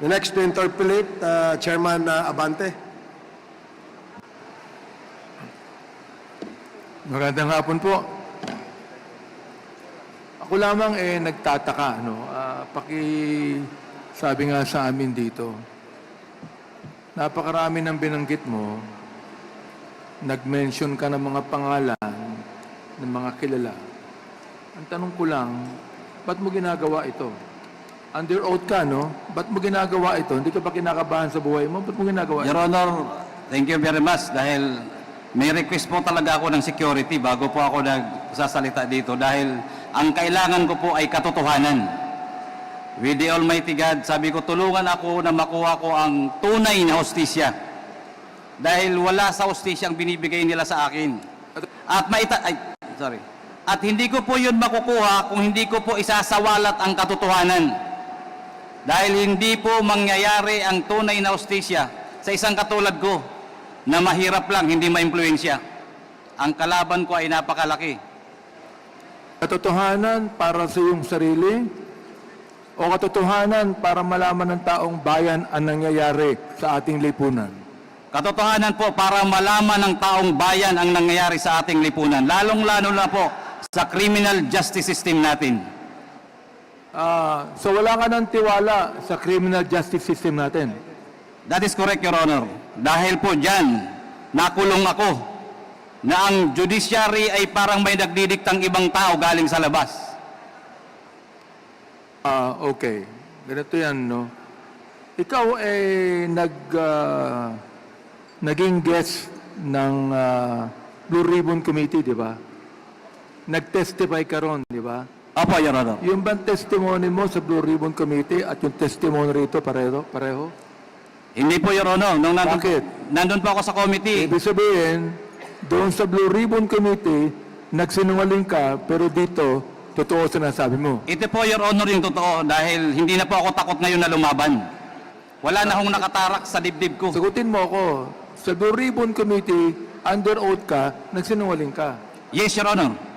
The next to interpolate, Chairman Abante. Magandang hapon po. Ako lamang nagtataka, no? Sabi nga sa amin dito, napakarami ng binanggit mo, nag-mention ka ng mga pangalan ng mga kilala. Ang tanong ko lang, ba't mo ginagawa ito? Under oath ka, no? Ba't mo ginagawa ito? Hindi ka ba kinakabahan sa buhay mo? Ba't mo ginagawa ito? Your Honor, thank you very much dahil may request po talaga ako ng security bago po ako nagsasalita dito dahil ang kailangan ko po ay katotohanan. With the Almighty God, sabi ko tulungan ako na makuha ko ang tunay na hustisya. Dahil wala sa hustisya ang binibigay nila sa akin. At hindi ko po yun makukuha kung hindi ko po isasawalat ang katotohanan. Dahil hindi po mangyayari ang tunay na hustisya sa isang katulad ko na mahirap lang, hindi maimpluwensya. Ang kalaban ko ay napakalaki. Katotohanan para sa iyong sarili o katotohanan para malaman ng taong bayan ang nangyayari sa ating lipunan? Katotohanan po para malaman ng taong bayan ang nangyayari sa ating lipunan. Lalong-lalo na po sa criminal justice system natin. So wala ka ng tiwala sa criminal justice system natin? That is correct, Your Honor. Dahil po dyan, nakulong ako na ang judiciary ay parang may nagdidiktang ibang tao galing sa labas. Okay. Ganito yan, no? Ikaw ay naging guest ng Blue Ribbon Committee, di ba? Nag-testify ka ron, di ba? Opo, Your Honor. Yung bang testimony mo sa Blue Ribbon Committee at yung testimony rito pareho? Hindi po, Your Honor. Bakit? Nandun po ako sa committee. Ibig sabihin, doon sa Blue Ribbon Committee, nagsinungaling ka, pero dito, totoo sinasabi mo. Ito po, Your Honor, yung totoo dahil hindi na po ako takot ngayon na lumaban. Wala na akong nakatarak sa dibdib ko. Sagutin mo ako, sa Blue Ribbon Committee, under oath ka, nagsinungaling ka. Yes, Your Honor.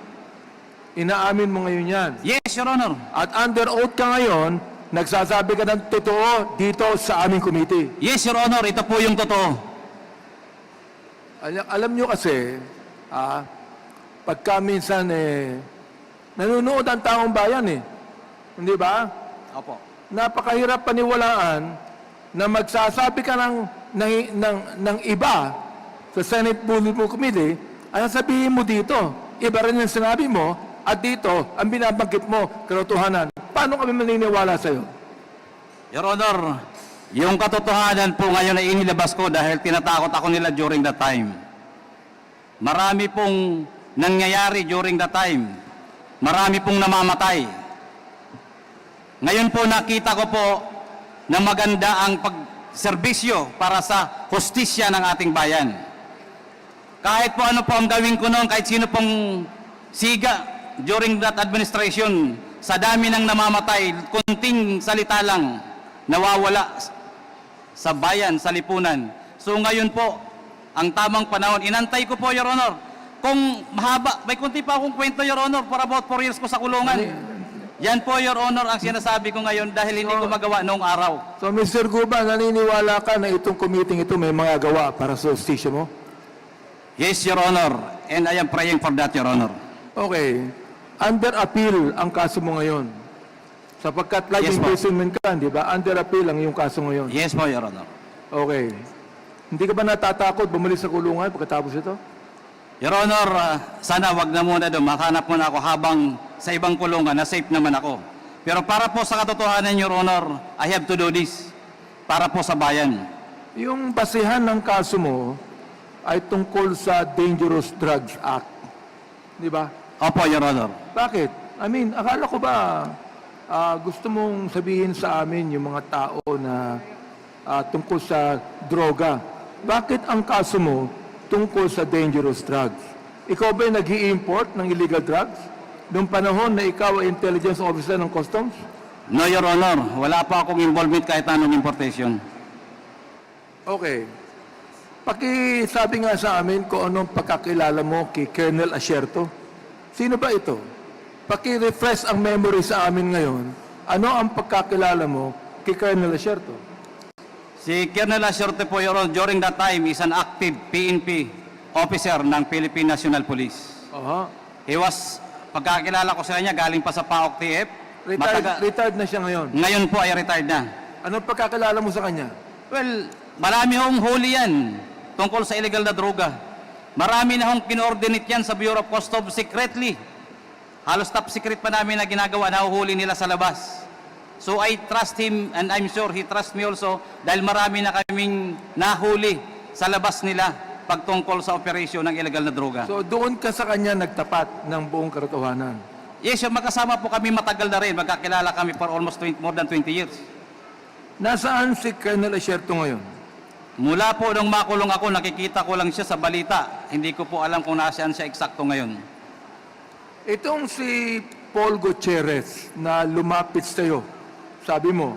Inaamin mo ngayon yan. Yes, Your Honor. At under oath ka ngayon, nagsasabi ka ng totoo dito sa aming committee. Yes, Your Honor. Ito po yung totoo. Alam nyo kasi, pagka minsan nanonood ang taong bayan Hindi ba? Opo. Napakahirap paniwalaan na magsasabi ka ng iba sa Senate Blue Ribbon Committee, ang sabihin mo dito, iba rin yung sinabi mo, at dito, ang binabanggit mo, katotohanan. Paano kami maniniwala sa'yo? Your Honor, yung katotohanan po ngayon ay inilabas ko dahil tinatakot ako nila during that time. Marami pong nangyayari during that time. Marami pong namamatay. Ngayon po nakita ko po na maganda ang pagserbisyo para sa hustisya ng ating bayan. Kahit po ano po ang gawin ko noon, kahit sino pong siga during that administration, sa dami ng namamatay, kunting salita lang, nawawala sa bayan, sa lipunan. So ngayon po, ang tamang panahon, inantay ko po, Your Honor. Kung mahaba, may kunti pa akong kwento, Your Honor, for about 4 years ko sa kulungan. Yan po, Your Honor, ang sinasabi ko ngayon dahil hindi ko magawa noong araw. So, Mr. Guba, naniniwala ka na itong committee ito may mga gawa para sa hustisya mo? Yes, Your Honor, and I am praying for that, Your Honor. Okay. Under appeal ang kaso mo ngayon. Sapagkat life Yes, imprisonment ka, di ba? Under appeal ang iyong kaso ngayon. Yes po, Your Honor. Okay. Hindi ka ba natatakot bumalik sa kulungan pagkatapos ito? Your Honor, sana wag na muna doon. Makahanap muna ako habang sa ibang kulungan na safe naman ako. Pero para po sa katotohanan, Your Honor, I have to do this. Para po sa bayan. Yung basihan ng kaso mo ay tungkol sa Dangerous Drugs Act. Di ba? Opo, Your Honor. Bakit? I mean, akala ko ba gusto mong sabihin sa amin yung mga tao na tungkol sa droga? Bakit ang kaso mo tungkol sa dangerous drugs? Ikaw ba nag-i-import ng illegal drugs? Noong panahon na ikaw ay intelligence officer ng customs? No, Your Honor. Wala pa akong involvement kahit anong importation. Okay. Pakisabi nga sa amin kung anong pagkakilala mo kay Colonel Asierto. Sino ba ito? Paki-refresh ang memory sa amin ngayon. Ano ang pagkakilala mo kay Colonel Asierto? Si Colonel Asurte po, Your Honor, during that time is an active PNP officer ng Philippine National Police. Oho. He was, pagkakilala ko sa kanya, galing pa sa PAOK TF. Retired na siya ngayon. Ngayon po ay retired na. Anong pagkakilala mo sa kanya? Well, marami hong huli yan tungkol sa illegal na droga. Marami na hong kinoordinate yan sa Bureau of Customs secretly. Halos top secret pa namin na ginagawa, nahuhuli nila sa labas. So I trust him and I'm sure he trusts me also dahil marami na kaming nahuli sa labas nila pagtungkol sa operasyon ng illegal na droga. So doon ka sa kanya nagtapat ng buong katotohanan. Yes, yung magkasama po kami matagal na rin. Magkakilala kami for almost more than 20 years. Nasaan si Colonel Asurto ngayon? Mula po nung makulong ako, nakikita ko lang siya sa balita. Hindi ko po alam kung nasaan siya eksakto ngayon. Itong si Paul Gutierrez na lumapit sa iyo, sabi mo,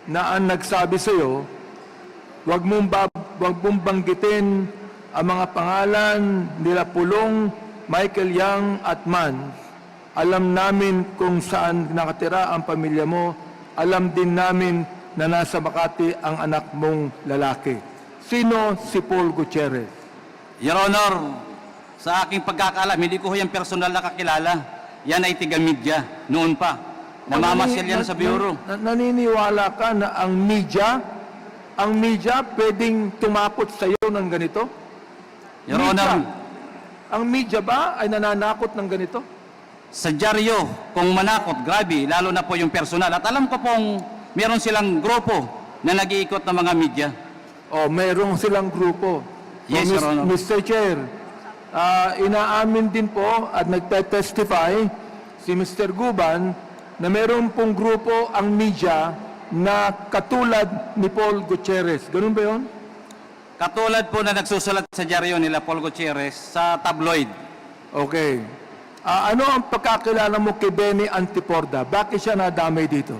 na ang nagsabi sa iyo, wag mong banggitin ang mga pangalan nila Pulong, Michael Yang at Man. Alam namin kung saan nakatira ang pamilya mo. Alam din namin na nasa Makati ang anak mong lalaki. Sino si Paul Gutierrez? Your Honor, sa aking pagkakaalam, hindi ko yung personal na kakilala. Yan ay tiga-media, noon pa. Namamasyal yan sa bureau. Naniniwala ka na ang media pwedeng tumapot sa iyo ng ganito? Your Honor, ang media ba ay nananakot ng ganito? sa dyaryo, kung manakot, grabe, lalo na po yung personal. At alam ko pong meron silang grupo na nag-iikot ng mga media. O, mayroong silang grupo. Yes, Your Honor. Mr. Chair, inaamin din po at nagte-testify si Mr. Guban na mayroon pong grupo ang media na katulad ni Paul Gutierrez. Ganun ba yun? Katulad po na nagsusulat sa dyaryo nila, Paul Gutierrez, sa tabloid. Okay. Ano ang pagkakilala mo kay Benny Antiporda? Bakit siya nadamay dito?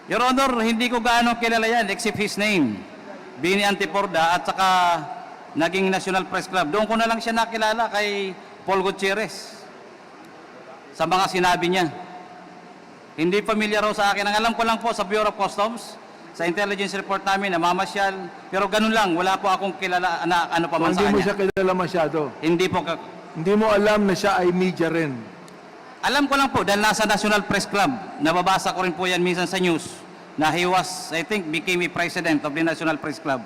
Your Honor, hindi ko gaano kilala yan except his name. Bini Antiporda at saka naging National Press Club. Doon ko na lang siya nakilala kay Paul Gutierrez sa mga sinabi niya. Hindi familiar raw sa akin. Ang alam ko lang po sa Bureau of Customs, sa intelligence report namin, namamasyal. Pero ganun lang, wala po akong kilala na ano pa man sa Hindi mo kanya. siya kilala masyado. Hindi po. Hindi mo alam na siya ay media rin. Alam ko lang po, dahil nasa National Press Club, nababasa ko rin po yan minsan sa news, na he was, I think, became a president of the National Press Club.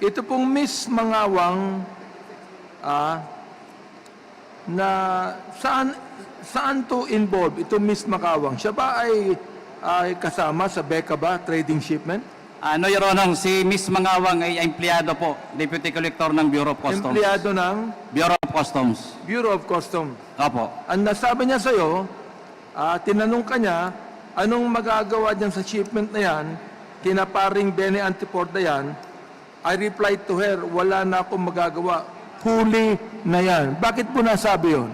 Ito pong Miss Mangawang na saan to involved? Ito Miss Mangawang. Siya ba ay kasama sa Becca ba, trading shipment? Ano, Your Honor, si Miss Mangawang ay empleyado po, Deputy Collector ng Bureau of Customs. Empleyado ng Bureau of Customs. Bureau of Customs. Opo. Ang nasabi niya sa'yo, tinanong ka niya, anong magagawa diyan sa shipment na yan, kinaparing Benny Antiporda yan, I replied to her, wala na akong magagawa, huli na yan. Bakit po nasabi yun?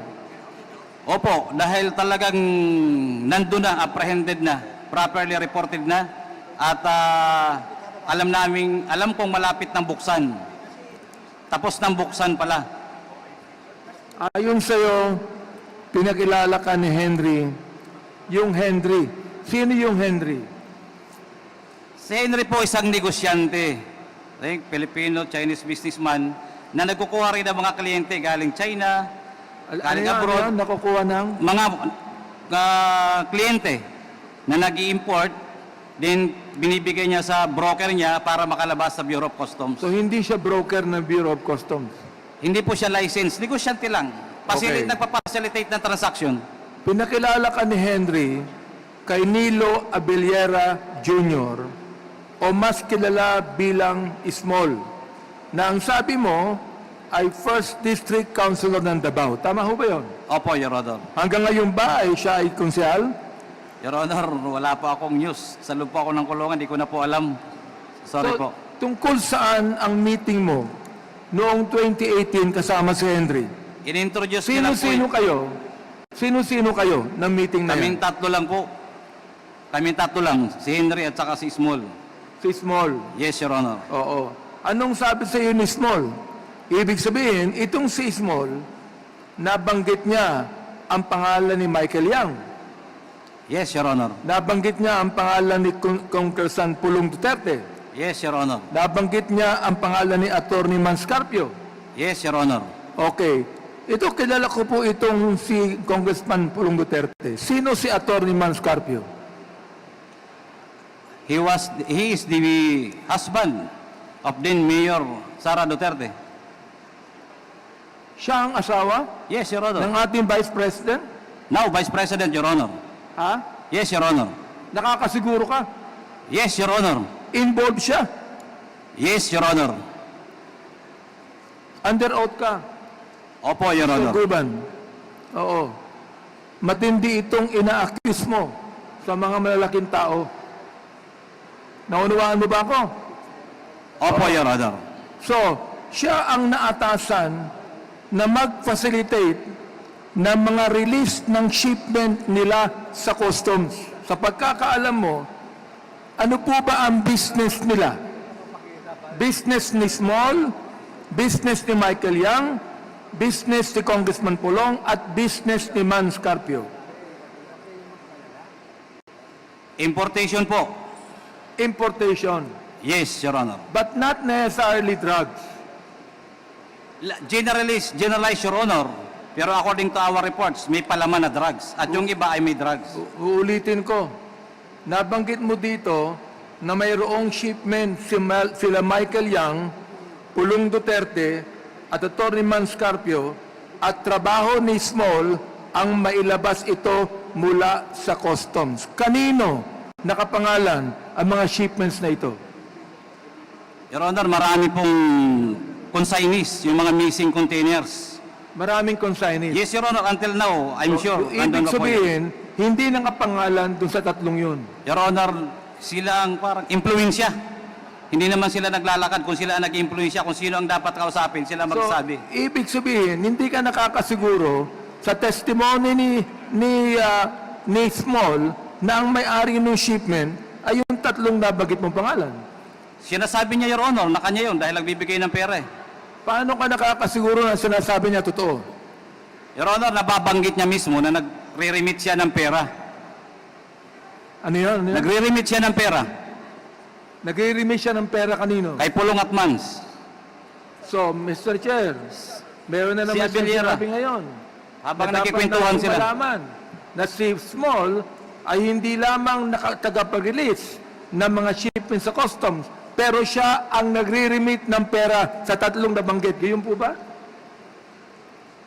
Opo, dahil talagang nandun na, apprehended na, properly reported na, at alam kong malapit ng buksan. Tapos ng buksan pala. Ayon sa'yo, pinakilala ka ni Henry, yung Henry. Sino yung Henry? Si Henry po isang negosyante, Filipino, Chinese businessman, na nagkukuha rin ng mga kliyente galing China, galing abroad, nakukuha ng? mga kliyente na nag-i-import, then binibigay niya sa broker niya para makalabas sa Bureau of Customs. So hindi siya broker ng Bureau of Customs. Hindi po siya licensed, negosyante lang. Okay. Nagpa-facilitate ng transaction. Pinakilala ka ni Henry kay Nilo Abellera Jr. o mas kilala bilang Small, na ang sabi mo ay First District Councilor ng Davao. Tama ho ba yun? Opo, Your Honor. Hanggang ngayon ba ay siya ay konsehal? Your Honor, wala po akong news. Sa loob po ako ng kulungan, di ko na po alam. Sorry So, po. tungkol saan ang meeting mo noong 2018 kasama si Henry? In-introduce niya lang po. Sino-sino kayo? Sino-sino kayo ng meeting na Kaming yan? tatlo lang po. Kaming tatlo lang. Si Henry at saka si Small. Si Small. Yes, Your Honor. Oo. Anong sabi sa iyo ni Small? Ibig sabihin, itong si Small, nabanggit niya ang pangalan ni Michael Yang. Yes, Your Honor. Nabanggit niya ang pangalan ni Congressman Pulong Duterte. Yes, Your Honor. Nabanggit niya ang pangalan ni Attorney Manscarpio. Yes, Your Honor. Okay. Ito, kilala ko po itong si Congressman Pulong Duterte. Sino si Attorney Manscarpio? He is the husband of then Mayor Sara Duterte. Siya ang asawa Yes, Your Honor. ng ating Vice President? Now, Vice President, Your Honor. Ha? Yes, Your Honor. Nakakasiguro ka? Yes, Your Honor. Involved siya? Yes, Your Honor. Under oath ka? Opo, Your Honor. Guban. Oo. Matindi itong ina-accuse mo sa mga malalaking tao. Naunawaan mo ba ako? Opo, Your Honor. So, siya ang naatasan na mag-facilitate ng mga release ng shipment nila sa customs. Sa pagkakaalam mo, ano po ba ang business nila? Business ni Small, business ni Michael Yang, business ni Congressman Pulong, at business ni Manscarpio. Importation po. Importation, Yes, Your Honor. but not necessarily drugs. Generalized, Your Honor. Pero according to our reports, may palaman na drugs. At yung iba ay may drugs. Uulitin ko, nabanggit mo dito na mayroong shipment sila Michael Yang, Pulong Duterte, at Atty. Manscarpio, at trabaho ni Small ang mailabas ito mula sa customs. Kanino nakapangalan ang mga shipments na ito? Your Honor, marami pong consignees, yung mga missing containers. Maraming consignees. Yes, Your Honor, until now, I'm sure. Ibig nandun na po yun. sabihin, hindi nakapangalan dun sa tatlong yun. Your Honor, sila ang parang impluensya. Hindi naman sila naglalakad kung sila ang nag-impluensya, kung sino ang dapat kausapin, sila magsabi. So, ibig sabihin, hindi ka nakakasiguro sa testimony ni Small na ang may-ari ng shipment ay yung tatlong nabagit mong pangalan. Sinasabi niya, Your Honor, na kanya yun dahil nagbibigay ng pera eh. Paano ka nakakasiguro na sinasabi niya totoo? Your Honor, nababanggit niya mismo na nagre-remit siya ng pera. Ano yun? Ano yun? Nagre-remit siya ng pera Nagre-remit siya ng pera kanino? kay Pulong at Mans. So, Mr. Chair, meron na naman Si Abelera. sinabi ngayon. Habang Na dapat nagkikwentuhan natin sila. malaman na si Small ay hindi lamang tagapag-release ng mga shipment sa customs, pero siya ang nagre-remit ng pera sa tatlong nabanggit. Yun po ba?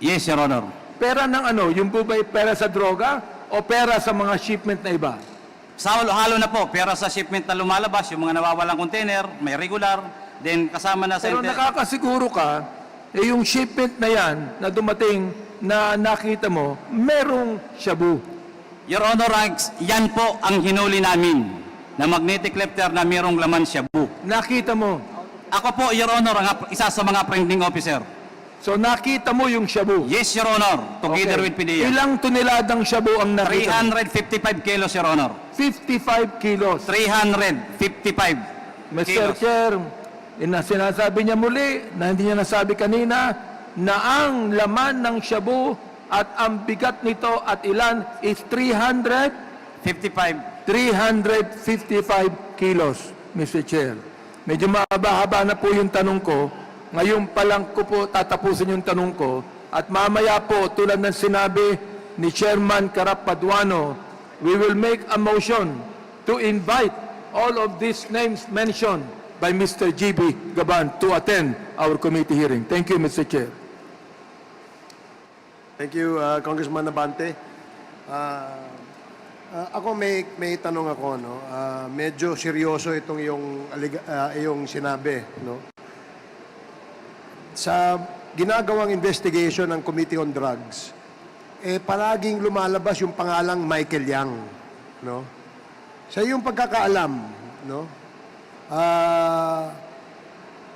Yes, Your Honor. Pera ng ano? Yung po ba pera sa droga o pera sa mga shipment na iba? Halo na po, pera sa shipment na lumalabas, yung mga nawawalang container, may regular, then kasama na sa... Pero nakakasiguro ka, yung shipment na yan na dumating na nakita mo, merong shabu. Your Honor, yan po ang hinuli namin na magnetic lifter na mayroong laman shabu. Nakita mo. Ako po, Your Honor, ang isa sa mga apprehending officer. So nakita mo yung shabu. Yes, Your Honor, together with PDEA. Ilang toneladang shabu ang nakita mo? 355 kilos, Your Honor. 55 kilos. 355 Mr. kilos. Chair, sinasabi niya muli na hindi niya nasabi kanina na ang laman ng shabu at ang bigat nito at ilan is 55. 355 kilos, Mr. Chair. Medyo mahaba-haba na po yung tanong ko. Ngayon pa lang ko po tatapusin yung tanong ko. At mamaya po, tulad ng sinabi ni Chairman Karap Paduano, we will make a motion to invite all of these names mentioned by Mr. GB Gaban to attend our committee hearing. Thank you, Mr. Chair. Thank you, Congressman Abante. Ako may tanong ako, no. Medyo seryoso itong iyong sinabi, no. Sa ginagawang investigation ng Committee on Drugs, palaging lumalabas yung pangalang Michael Yang, no. Sa iyong pagkakaalam, no.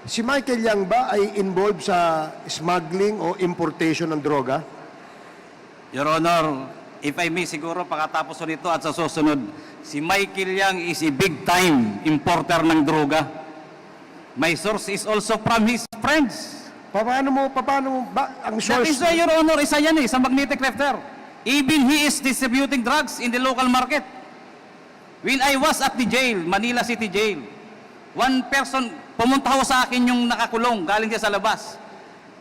Si Michael Yang ba ay involved sa smuggling o importation ng droga? Your Honor, if I may siguro pakatapos nito at sa susunod, si Michael Yang is a big-time importer ng droga. My source is also from his friends. Paano mo ba ang That is source? why, Your Honor, isa yan sa magnetic lifter. Even he is distributing drugs in the local market. When I was at the jail, Manila City Jail, One person, pumunta ho sa akin yung nakakulong, galing siya sa labas.